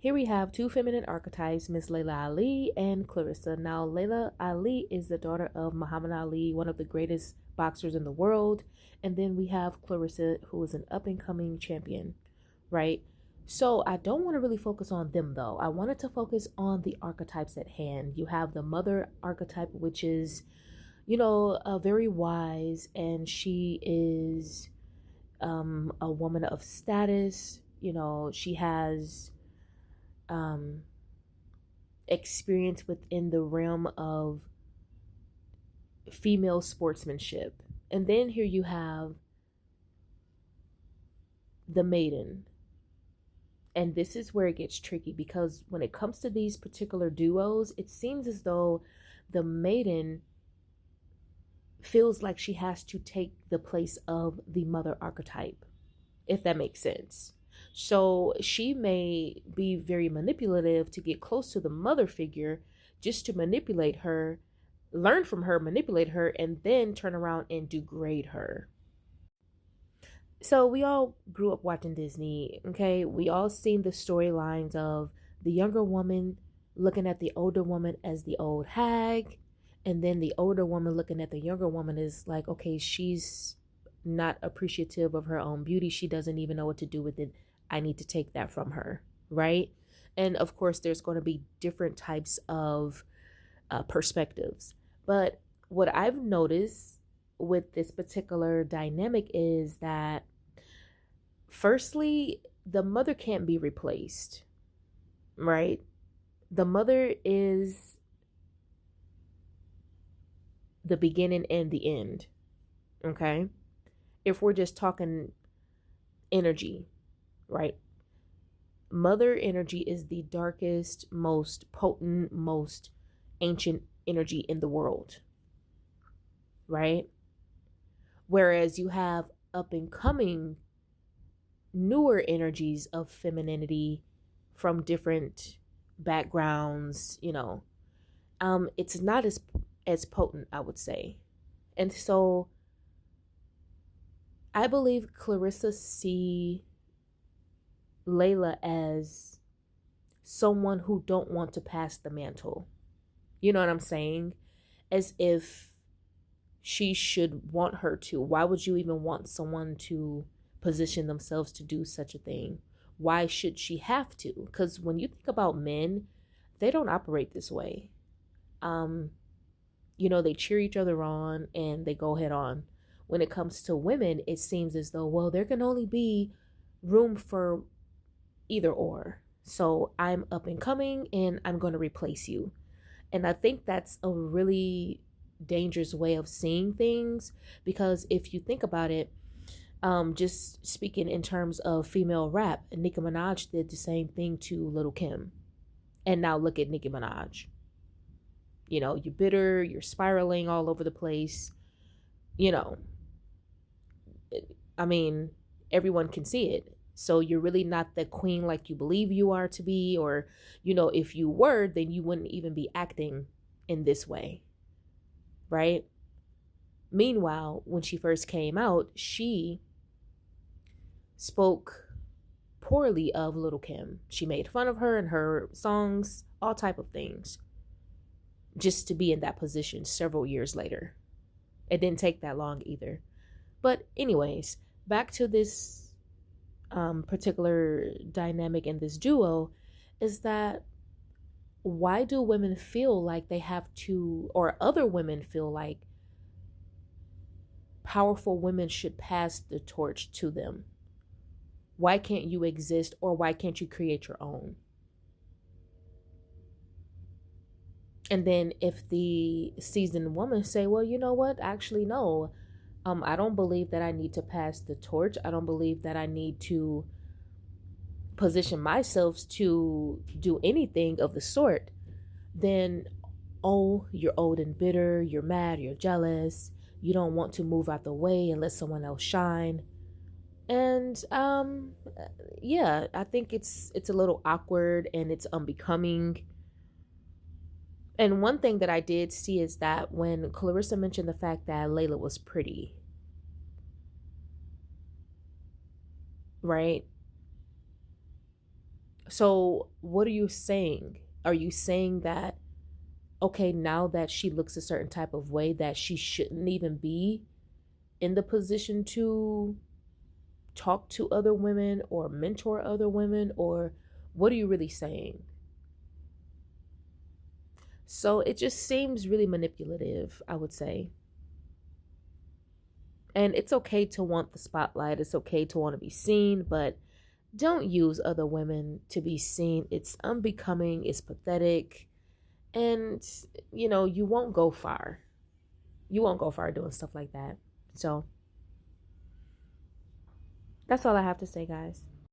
Here we have two feminine archetypes, Miss Layla Ali and Clarissa. Now, Layla Ali is the daughter of Muhammad Ali, one of the greatest boxers in the world. And then we have Clarissa, who is an up and coming champion, right? So I don't want to really focus on them though. I wanted to focus on the archetypes at hand. You have the mother archetype, which is, very wise, and she is a woman of status. She has um, experience within the realm of female sportsmanship. And then here you have the maiden. And this is where it gets tricky, because when it comes to these particular duos, it seems as though the maiden feels like she has to take the place of the mother archetype, if that makes sense. So she may be very manipulative to get close to the mother figure, just to manipulate her, learn from her, manipulate her, and then turn around and degrade her. So we all grew up watching Disney, okay? We all seen the storylines of the younger woman looking at the older woman as the old hag, and then the older woman looking at the younger woman is like, okay, she's not appreciative of her own beauty. She doesn't even know what to do with it. I need to take that from her, right? And of course, there's going to be different types of perspectives. But what I've noticed with this particular dynamic is that, firstly, the mother can't be replaced, right? The mother is the beginning and the end, okay? If we're just talking energy, right? Mother energy is the darkest, most potent, most ancient energy in the world, right? Whereas you have up and coming newer energies of femininity from different backgrounds, it's not as potent, I would say. And so I believe Clarissa see Layla as someone who don't want to pass the mantle. You know what I'm saying? As if she should want her to. Why would you even want someone to position themselves to do such a thing? Why should she have to? Because when you think about men, they don't operate this way. They cheer each other on and they go head on. When it comes to women, it seems as though, well, there can only be room for either or. So I'm up and coming and I'm going to replace you. And I think that's a really dangerous way of seeing things, because if you think about it, just speaking in terms of female rap, Nicki Minaj did the same thing to Little Kim. And now look at Nicki Minaj. You're bitter, you're spiraling all over the place. You know, I mean, everyone can see it. So you're really not the queen like you believe you are to be, or, if you were, then you wouldn't even be acting in this way, right? Meanwhile, when she first came out, she spoke poorly of Little Kim. She made fun of her and her songs, all type of things, just to be in that position several years later. It didn't take that long either. But anyways, back to this particular dynamic in this duo, is that why do women feel like they have to, or other women feel like powerful women should pass the torch to them? Why can't you exist, or why can't you create your own? And then if the seasoned woman say, well, you know what? Actually, no. I don't believe that I need to pass the torch. I don't believe that I need to position myself to do anything of the sort. Then, oh, you're old and bitter. You're mad. You're jealous. You don't want to move out the way and let someone else shine. And yeah, I think it's a little awkward and it's unbecoming. And one thing that I did see is that when Clarissa mentioned the fact that Layla was pretty, right? So, what are you saying? Are you saying that, okay, now that she looks a certain type of way, that she shouldn't even be in the position to talk to other women or mentor other women? Or what are you really saying? So, it just seems really manipulative, I would say. And it's okay to want the spotlight, it's okay to want to be seen, but don't use other women to be seen. It's unbecoming, it's pathetic, and you won't go far. You won't go far doing stuff like that. So that's all I have to say, guys.